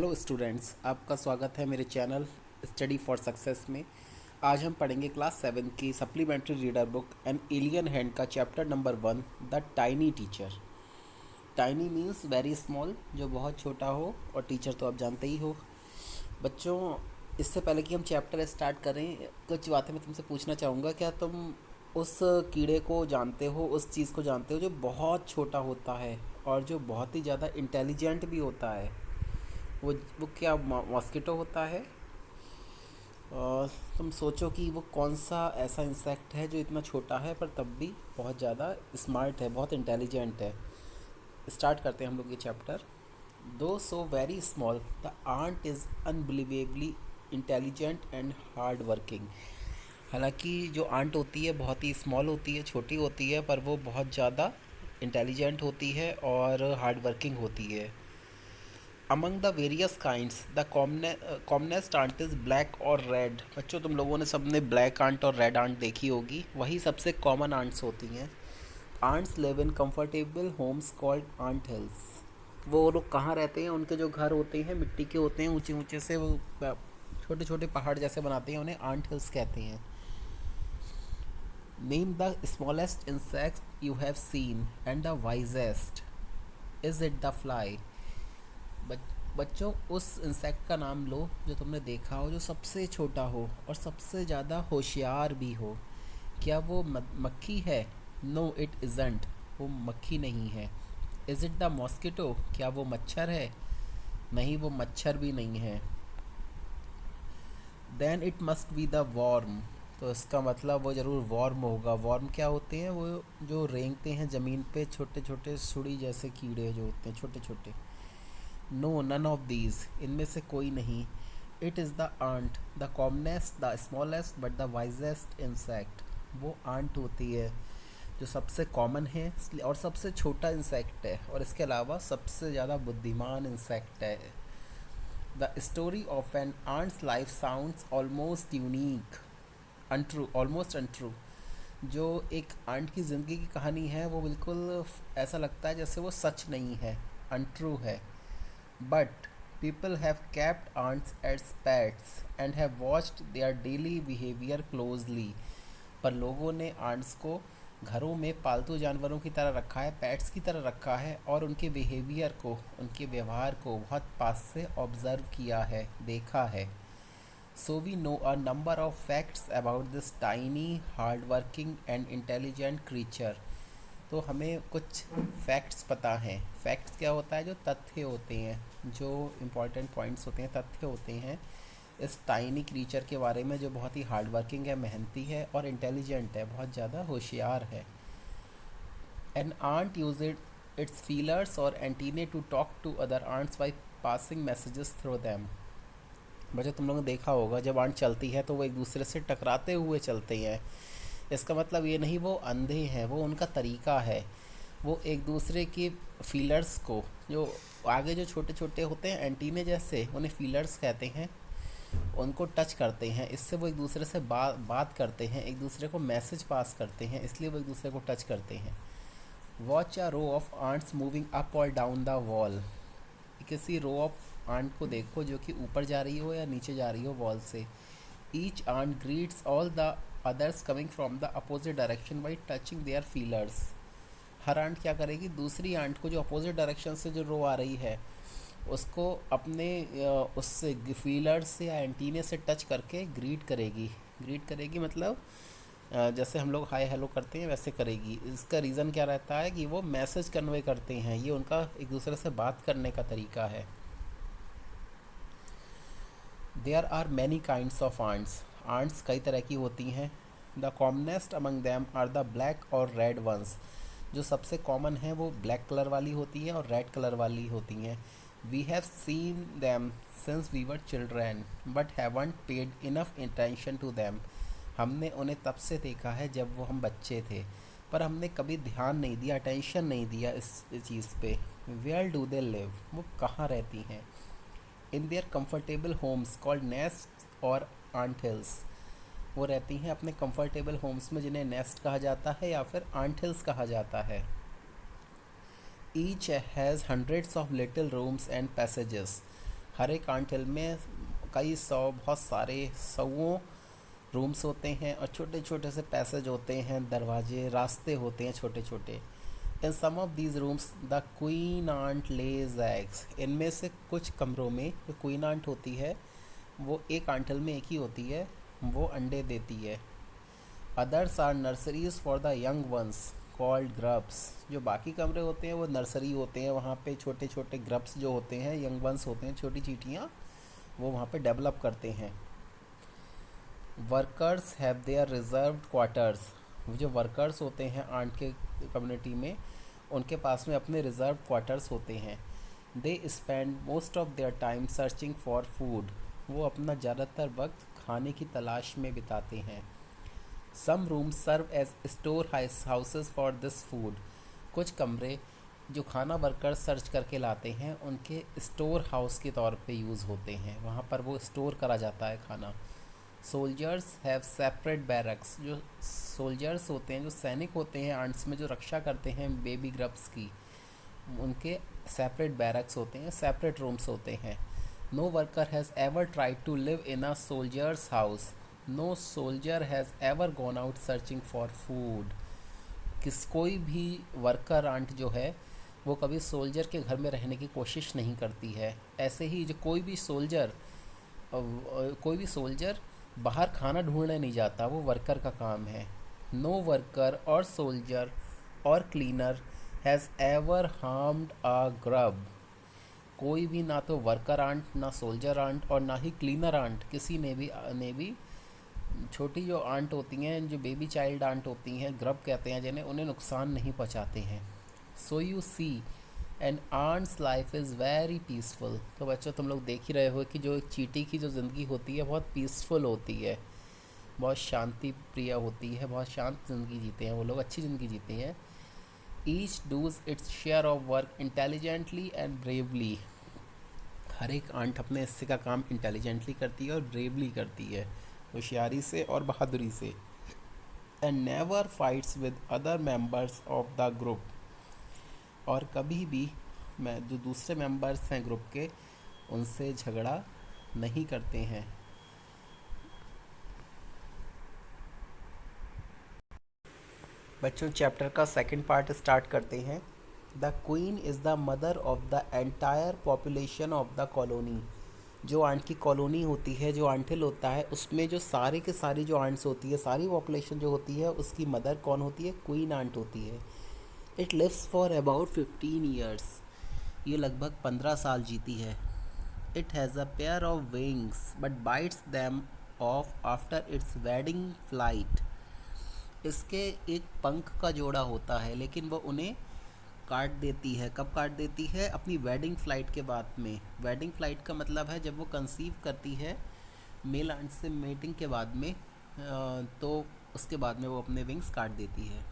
Hello students, आपका स्वागत है मेरे चैनल स्टडी फॉर सक्सेस में। आज हम पढ़ेंगे क्लास 7 की supplementary reader book an alien hand का chapter number 1, the tiny teacher. Tiny means very small, जो बहुत छोटा हो, और टीचर तो आप जानते ही हो। बच्चों, इससे पहले कि हम चैप्टर स्टार्ट करें, कुछ बातें मैं तुमसे पूछना चाहूँगा। क्या तुम उस कीड़े को जानते हो, उस चीज़ को जानते हो जो बहुत छोटा होता है और जो बहुत ही ज़्यादा इंटेलिजेंट भी होता है? वो क्या मॉस्किटो होता है? तुम सोचो कि वो कौन सा ऐसा इंसेक्ट है जो इतना छोटा है पर तब भी बहुत ज़्यादा स्मार्ट है, बहुत इंटेलिजेंट है। स्टार्ट करते हैं हम लोग ये chapter. Though so very small, the ant is unbelievably intelligent and hard working. हालांकि जो आंट होती है बहुत ही स्मॉल होती है, छोटी होती है, पर वो बहुत ज़्यादा इंटेलिजेंट होती है और हार्ड वर्किंग होती है। Among the various kinds the commonest ant is black और रेड। बच्चों, तुम लोगों ने सबने ब्लैक आंट और रेड आंट देखी होगी, वही सबसे कॉमन आंट्स होती हैं। Ants live in comfortable homes called ant hills. वो लोग कहाँ रहते हैं? उनके जो घर होते हैं मिट्टी के होते हैं, ऊंचे ऊंचे से, वो छोटे छोटे पहाड़ जैसे बनाते हैं, उन्हें आंट हिल्स कहते हैं। Name the smallest insect you have seen and the wisest. Is it the fly? बच्चों, उस इंसेक्ट का नाम लो जो तुमने देखा हो, जो सबसे छोटा हो और सबसे ज़्यादा होशियार भी हो। क्या वो मक्खी है? नो इट इज़ंट, वो मक्खी नहीं है। Is it the mosquito? क्या वो मच्छर है? नहीं, वो मच्छर भी नहीं है। Then it must be the worm. तो इसका मतलब वो ज़रूर वॉर्म होगा। वॉर्म क्या होते हैं? वो जो रेंगते हैं ज़मीन पे, छोटे छोटे सुड़ी जैसे कीड़े जो होते हैं, छोटे छोटे। नो, नन ऑफ दीज, इनमें से कोई नहीं। It is the ant, the commonest, the smallest but the wisest insect. वो आंट होती है जो सबसे कॉमन है और सबसे छोटा इंसेक्ट है, और इसके अलावा सबसे ज़्यादा बुद्धिमान इंसेक्ट है। The story of an ant's life sounds almost unique, untrue, almost untrue. जो एक आंट की ज़िंदगी की कहानी है, वो बिल्कुल ऐसा लगता है जैसे वो सच नहीं है, अनट्रू है। But people have kept ants as pets and have watched their daily behavior closely. पर लोगों ने आंट्स को घरों में पालतू जानवरों की तरह रखा है, पेट्स की तरह रखा है, और उनके बिहेवियर को, उनके व्यवहार को बहुत पास से ऑब्ज़र्व किया है, देखा है। So we know a number of facts about this tiny hard working and intelligent creature. तो हमें कुछ फैक्ट्स पता हैं। फैक्ट्स क्या होता है? जो तथ्य होते हैं, जो इम्पॉर्टेंट पॉइंट्स होते हैं, तथ्य होते हैं इस टाइनी क्रीचर के बारे में, जो बहुत ही हार्ड वर्किंग है, मेहनती है और इंटेलिजेंट है, बहुत ज़्यादा होशियार है। An ant use its feelers और antennae to talk to other ants by passing messages through them. बच्चों, तुम लोगों ने देखा होगा जब आंट चलती है तो वो एक दूसरे से टकराते हुए चलते हैं। इसका मतलब ये नहीं वो अंधे हैं, वो उनका तरीका है। वो एक दूसरे की फीलर्स को, जो आगे जो छोटे छोटे होते हैं एंटीने जैसे, उन्हें फीलर्स कहते हैं, उनको टच करते हैं। इससे वो एक दूसरे से बात करते हैं, एक दूसरे को मैसेज पास करते हैं, इसलिए वो एक दूसरे को टच करते हैं। Watch a row of ants moving up और डाउन द वॉल। किसी रो ऑफ आंट को देखो जो कि ऊपर जा रही हो या नीचे जा रही हो वॉल से। Each ant greets all the others coming from the opposite direction by touching their feelers. हर आंट क्या करेगी? दूसरी आंट को, जो अपोजिट डायरेक्शन से जो रो आ रही है, उसको अपने उससे फीलर से या एंटीने से टच करके ग्रीट करेगी। ग्रीट करेगी मतलब जैसे हम लोग हाय हेलो करते हैं वैसे करेगी। इसका रीज़न क्या रहता है कि वो मैसेज कन्वे करते हैं, ये उनका एक दूसरे से बात करने का तरीका है। There are many kinds of ants. Ants कई तरह की होती हैं। The commonest among them are the black और रेड वंस। जो सबसे कॉमन है वो ब्लैक कलर वाली होती हैं और रेड कलर वाली होती हैं। We have seen them since we were children but haven't paid enough attention to them. हमने उन्हें तब से देखा है जब वो हम बच्चे थे, पर हमने कभी ध्यान नहीं दिया, अटेंशन नहीं दिया इस चीज़ पे। Where do they live? वो कहाँ रहती हैं? In their comfortable homes called nest और आंट हिल्स। वो रहती हैं अपने कंफर्टेबल होम्स में, जिन्हें नेस्ट कहा जाता है या फिर आंट हिल्स कहा जाता है। Each has hundreds of little rooms and passages. हर एक आंट हिल में कई सौ, बहुत सारे सौों रूम्स होते हैं और छोटे छोटे से पैसेज होते हैं, दरवाजे, रास्ते होते हैं छोटे छोटे। In some of these rooms the queen ant lays eggs. इनमें से कुछ कमरों में जो क्वीन आंट होती है वो एक आंटल में एक ही होती है, वो अंडे देती है। Others are nurseries for the young ones called grubs. जो बाकी कमरे होते हैं वो नर्सरी होते हैं, वहाँ पे छोटे छोटे ग्रब्स जो होते हैं, यंग वंस होते हैं, छोटी चींटियाँ, वो वहाँ पे डेवलप करते हैं। Workers have their reserved quarters. जो वर्कर्स होते हैं आंट के कम्युनिटी में, उनके पास में अपने रिजर्व क्वार्टर्स होते हैं। They spend most of their time searching for food. वो अपना ज़्यादातर वक्त खाने की तलाश में बिताते हैं। Some rooms serve as store houses for this food. कुछ कमरे जो खाना वर्कर्स सर्च करके लाते हैं उनके स्टोर हाउस के तौर पे यूज़ होते हैं, वहाँ पर वो स्टोर करा जाता है खाना। Soldiers have separate barracks. जो सोल्जर्स होते हैं, जो सैनिक होते हैं आंट्स में, जो रक्षा करते हैं बेबी ग्रब्स की, उनके सेपरेट बैरक्स होते हैं, सेपरेट रूम्स होते हैं। No worker has ever tried to live in a soldier's house. No soldier has ever gone out searching for food. कोई भी वर्कर आंट जो है वो कभी सोल्जर के घर में रहने की कोशिश नहीं करती है। ऐसे ही जो कोई भी सोल्जर बाहर खाना ढूंढने नहीं जाता, वो वर्कर का काम है। नो वर्कर और सोल्जर और cleaner has ever harmed a grub. कोई भी, ना तो वर्कर आंट, ना सोल्जर आंट और ना ही क्लीनर आंट, किसी ने भी छोटी जो आंट होती हैं, जो बेबी चाइल्ड आंट होती हैं, ग्रब कहते हैं जिन्हें, उन्हें नुकसान नहीं पहुंचाते हैं। So you see and ant's life is very peaceful. तो बच्चों तुम लोग देख ही रहे हो कि जो एक चींटी की जो ज़िंदगी होती है बहुत पीसफुल होती है, बहुत शांति प्रिय होती है, बहुत शांत ज़िंदगी जीते हैं वो लोग, अच्छी ज़िंदगी जीते हैं। Each does its share of work intelligently and bravely. हर एक आंट अपने हिस्से का काम इंटेलिजेंटली करती है और ब्रेवली करती है, होशियारी से और बहादुरी से। And never fights with other members of the group. और कभी भी मैं जो दूसरे मेंबर्स हैं ग्रुप के, उनसे झगड़ा नहीं करते हैं। बच्चों चैप्टर का सेकंड पार्ट स्टार्ट करते हैं। The queen is the mother of the entire population of the colony. जो आंट की कॉलोनी होती है, जो आंटिल होता है, उसमें जो सारे के सारी जो आंट्स होती है, सारी पॉपुलेशन जो होती है, उसकी मदर कौन होती है? क्वीन आंट होती है। It lives for about 15 years. ये लगभग 15 साल जीती है। It has a pair of wings but bites them off after its wedding flight. इसके एक पंख का जोड़ा होता है, लेकिन वो उन्हें काट देती है। कब काट देती है? अपनी वेडिंग फ़्लाइट के बाद में। वेडिंग फ़्लाइट का मतलब है जब वो कंसीव करती है मेल आंट से मेटिंग के बाद में, तो उसके बाद में वो अपने विंग्स काट देती है।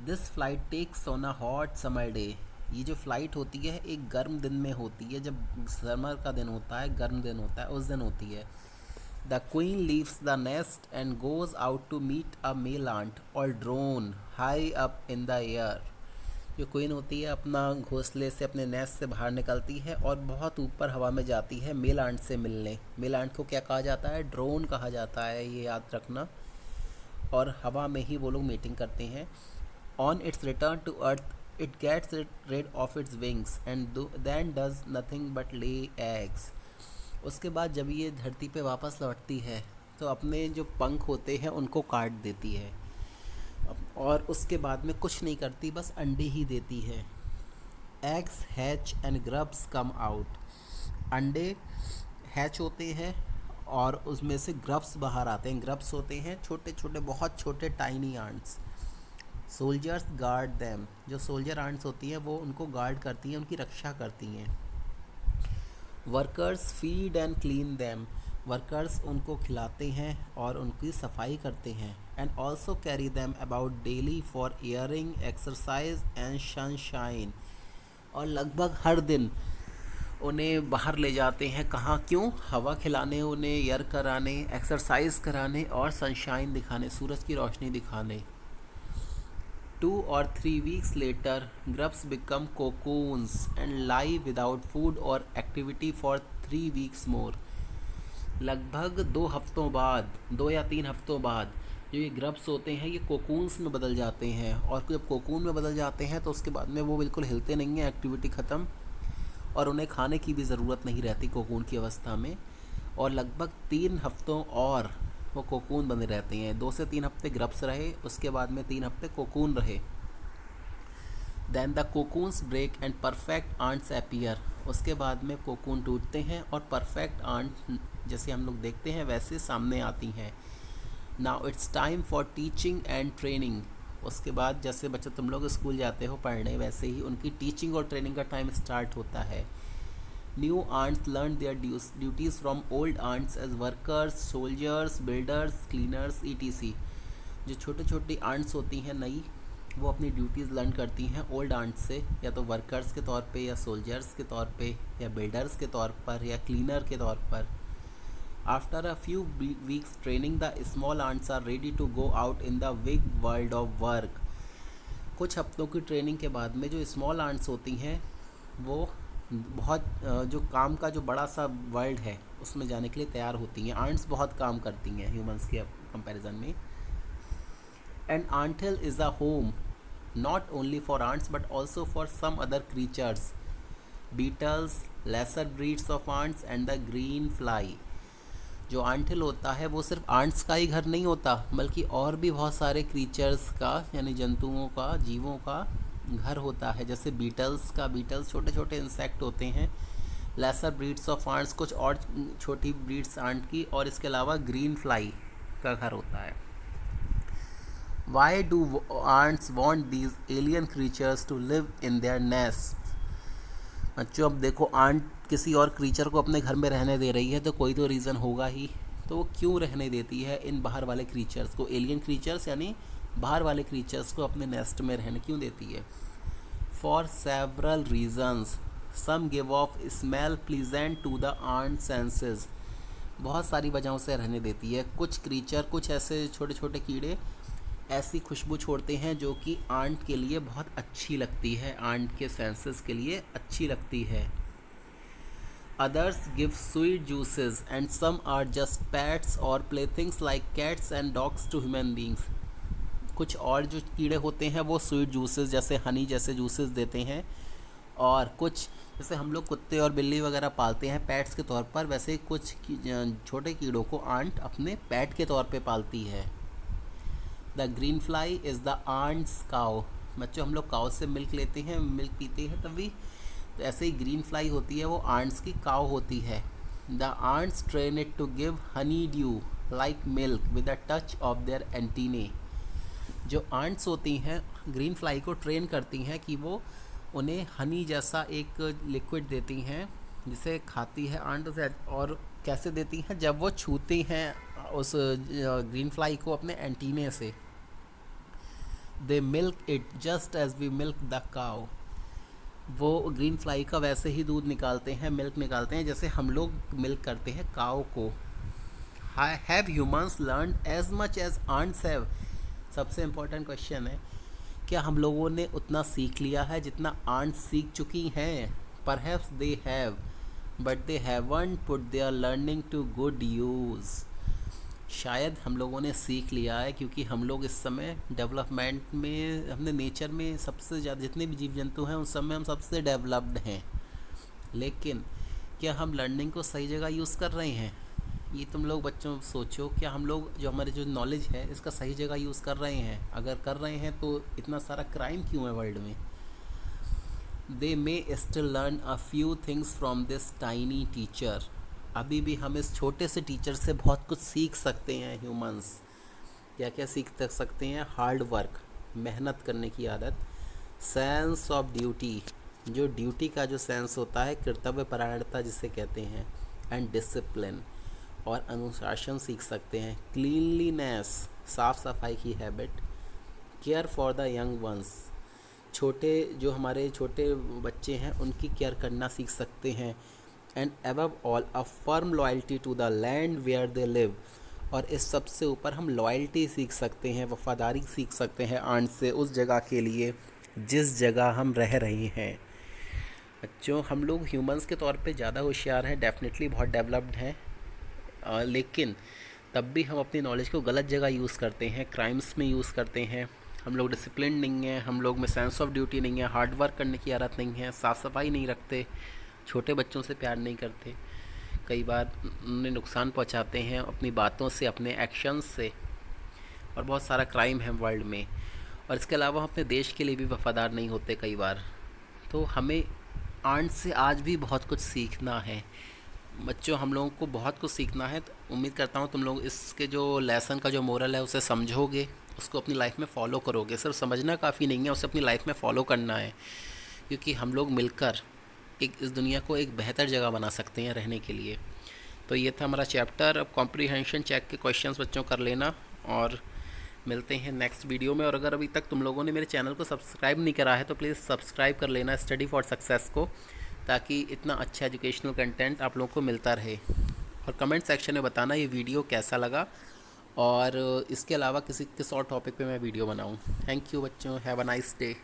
This flight takes on a hot summer day. ये जो फ़्लाइट होती है एक गर्म दिन में होती है, जब समर का दिन होता है, गर्म दिन होता है, उस दिन होती है। The queen leaves the nest and goes out to meet a male ant और drone high up in the air. जो क्वीन होती है अपना घोंसले से, अपने नेस्ट से बाहर निकलती है और बहुत ऊपर हवा में जाती है मेल आंट से मिलने। मेल आंट को क्या कहा जाता है? ड्रोन कहा जाता है, ये याद रखना। और हवा में ही वो लोग मीटिंग करते हैं। On its return to earth it gets rid of its wings and then does nothing but lay eggs. उसके बाद जब ये धरती पे वापस लौटती है तो अपने जो पंख होते हैं उनको काट देती है और उसके बाद में कुछ नहीं करती, बस अंडे ही देती है। Eggs hatch and grubs come out. अंडे हैच होते हैं और उसमें से ग्रब्स बाहर आते हैं। ग्रब्स होते हैं छोटे छोटे, बहुत छोटे tiny ants. Soldiers guard them. जो सोल्जर आंट्स होती हैं वो उनको गार्ड करती हैं, उनकी रक्षा करती हैं। Workers feed and clean them. Workers उनको खिलाते हैं और उनकी सफाई करते हैं। And also carry them about daily for airing, exercise and sunshine. और लगभग हर दिन उन्हें बाहर ले जाते हैं। कहाँ? क्यों? हवा खिलाने, उन्हें एयर कराने, एक्सरसाइज कराने और सनशाइन दिखाने, सूरज की रोशनी दिखाने। 2 or 3 weeks later, grubs become cocoons and lie without food or activity for 3 weeks more. लगभग 2 हफ्तों बाद, 2 या 3 हफ्तों बाद जो ये ग्रब्स होते हैं ये कोकून्स में बदल जाते हैं, और जब कोकून में बदल जाते हैं तो उसके बाद में वो बिल्कुल हिलते नहीं हैं, एक्टिविटी ख़त्म, और उन्हें खाने की भी ज़रूरत नहीं रहती कोकून की अवस्था में। और लगभग 3 हफ्तों और वो कोकून बने रहते हैं। 2 से 3 हफ्ते ग्रब्स रहे, उसके बाद में 3 हफ्ते कोकून रहे। Then the cocoons break and perfect ants appear. उसके बाद में कोकून टूटते हैं और परफेक्ट आंट जैसे हम लोग देखते हैं वैसे सामने आती हैं। Now it's time for teaching and training. उसके बाद जैसे बच्चे तुम लोग स्कूल जाते हो पढ़ने, वैसे ही उनकी टीचिंग और ट्रेनिंग का टाइम स्टार्ट होता है। New ants learn their duties from old ants as workers, soldiers, builders, cleaners, ETC. जो छोटी छोटी आंट्स होती हैं नई, वो अपनी ड्यूटीज़ लर्न करती हैं ओल्ड आंट्स से, या तो वर्कर्स के तौर पे, या सोल्जर्स के तौर पे, या बिल्डर्स के तौर पर, या क्लीनर के तौर पर। After a few weeks training, the small ants are ready to go out in the big world of work. कुछ हफ्तों की ट्रेनिंग के बाद में जो स्मॉल आंट्स होती हैं वो बहुत जो काम का जो बड़ा सा वर्ल्ड है उसमें जाने के लिए तैयार होती हैं। आंट्स बहुत काम करती हैं ह्यूमंस के कंपैरिजन में। And ant hill is a home not only for ants but also for some other creatures, beetles, lesser breeds of ants and the green fly। जो ant hill होता है वो सिर्फ आंट्स का ही घर नहीं होता, बल्कि और भी बहुत सारे क्रीचर्स का, यानी जंतुओं का, जीवों का घर होता है। जैसे बीटल्स का, बीटल्स छोटे छोटे इंसेक्ट होते हैं। लेसर ब्रीड्स ऑफ आंट्स, कुछ और छोटी ब्रीड्स आंट की, और इसके अलावा ग्रीन फ्लाई का घर होता है। Why do ants want these alien creatures to live in their nests? बच्चों अब देखो, आंट किसी और क्रीचर को अपने घर में रहने दे रही है तो कोई तो रीज़न होगा ही। तो वो क्यों रहने देती है इन बाहर वाले क्रीचर्स को, एलियन क्रीचर्स यानी बाहर वाले क्रीचर्स को अपने नेस्ट में रहने क्यों देती है? For several reasons, some give off smell pleasant to the ant senses. बहुत सारी वजहों से रहने देती है। कुछ क्रीचर, कुछ ऐसे छोटे छोटे कीड़े ऐसी खुशबू छोड़ते हैं जो कि आंट के लिए बहुत अच्छी लगती है, आंट के सेंसेस के लिए अच्छी लगती है। Others give sweet juices and some are just pets और playthings like cats and dogs to human beings. कुछ और जो कीड़े होते हैं वो स्वीट जूसेस जैसे हनी जैसे जूसेस देते हैं, और कुछ जैसे हम लोग कुत्ते और बिल्ली वगैरह पालते हैं पेट्स के तौर पर, वैसे कुछ छोटे कीड़ों को आंट अपने पेट के तौर पे पालती है। The green fly is the ant's cow. बच्चों हम लोग काउ से मिल्क लेते हैं, मिल्क पीते हैं तभी, तो ऐसे ही ग्रीन फ्लाई होती है वो आंट्स की काउ होती है। The ants train it to give honey dew like milk with a touch of their antennae. जो आंट्स होती हैं ग्रीन फ्लाई को ट्रेन करती हैं कि वो उन्हें हनी जैसा एक लिक्विड देती हैं जिसे खाती है आंट उसे, और कैसे देती हैं, जब वो छूती हैं उस ग्रीन फ्लाई को अपने एंटीने से। They milk it just as we milk the cow. वो ग्रीन फ्लाई का वैसे ही दूध निकालते हैं, मिल्क निकालते हैं जैसे हम लोग मिल्क करते हैं काउ को। Have humans learnt as much as ants have. सबसे इम्पोर्टेंट क्वेश्चन है, क्या हम लोगों ने उतना सीख लिया है जितना आंट्स सीख चुकी हैं? Perhaps they have but they haven't put their learning to good use. शायद हम लोगों ने सीख लिया है क्योंकि हम लोग इस समय डेवलपमेंट में, हमने नेचर में सबसे ज़्यादा जितने भी जीव जंतु हैं उस समय हम सबसे डेवलप्ड हैं, लेकिन क्या हम लर्निंग को सही जगह यूज़ कर रहे हैं? ये तुम लोग बच्चों सोचो, क्या हम लोग जो हमारे जो नॉलेज है इसका सही जगह यूज़ कर रहे हैं? अगर कर रहे हैं तो इतना सारा क्राइम क्यों है वर्ल्ड में? They may still learn a few things from this tiny teacher. अभी भी हम इस छोटे से टीचर से बहुत कुछ सीख सकते हैं ह्यूमंस। क्या क्या सीख सकते हैं? हार्ड वर्क, मेहनत करने की आदत, सेंस ऑफ ड्यूटी, जो ड्यूटी का जो सेंस होता है, कर्तव्य परायणता जिसे कहते हैं, एंड डिसिप्लिन, और अनुशासन सीख सकते हैं। क्लीनलीनेस, साफ़ सफाई की habit, care for the young once, छोटे जो हमारे छोटे बच्चे हैं उनकी केयर करना सीख सकते हैं। And above all a firm loyalty to the land where they live, और इस सब से ऊपर हम लॉयल्टी सीख सकते हैं, वफ़ादारी सीख सकते हैं आंट से उस जगह के लिए जिस जगह हम रह रहे हैं। बच्चों, हम लोग ह्यूमंस के तौर पे ज़्यादा होशियार हैं, डेफिनेटली बहुत डेवलप्ड हैं, लेकिन तब भी हम अपनी नॉलेज को गलत जगह यूज़ करते हैं, क्राइम्स में यूज़ करते हैं। हम लोग डिसिप्लिन नहीं है, हम लोग में सेंस ऑफ ड्यूटी नहीं है, हार्ड वर्क करने की आदत नहीं है, साफ़ सफाई नहीं रखते, छोटे बच्चों से प्यार नहीं करते, कई बार उन्हें नुकसान पहुंचाते हैं अपनी बातों से, अपने एक्शंस से, और बहुत सारा क्राइम है वर्ल्ड में। और इसके अलावा हम अपने देश के लिए भी वफ़ादार नहीं होते कई बार। तो हमें आंट से आज भी बहुत कुछ सीखना है। बच्चों, हम लोगों को बहुत कुछ सीखना है। तो उम्मीद करता हूँ तुम लोग इसके जो लेसन का जो मोरल है उसे समझोगे, उसको अपनी लाइफ में फ़ॉलो करोगे। सिर्फ समझना काफ़ी नहीं है, उसे अपनी लाइफ में फ़ॉलो करना है, क्योंकि हम लोग मिलकर एक इस दुनिया को एक बेहतर जगह बना सकते हैं रहने के लिए। तो ये था हमारा चैप्टर। अब कॉम्प्रीहेंशन चेक के क्वेश्चंस बच्चों कर लेना, और मिलते हैं नेक्स्ट वीडियो में। और अगर अभी तक तुम लोगों ने मेरे चैनल को सब्सक्राइब नहीं करा है तो प्लीज़ सब्सक्राइब कर लेना स्टडी फॉर सक्सेस को, ताकि इतना अच्छा एजुकेशनल कंटेंट आप लोगों को मिलता रहे। और कमेंट सेक्शन में बताना ये वीडियो कैसा लगा, और इसके अलावा किस और टॉपिक पे मैं वीडियो बनाऊं। थैंक यू बच्चों, हैव अ नाइस डे।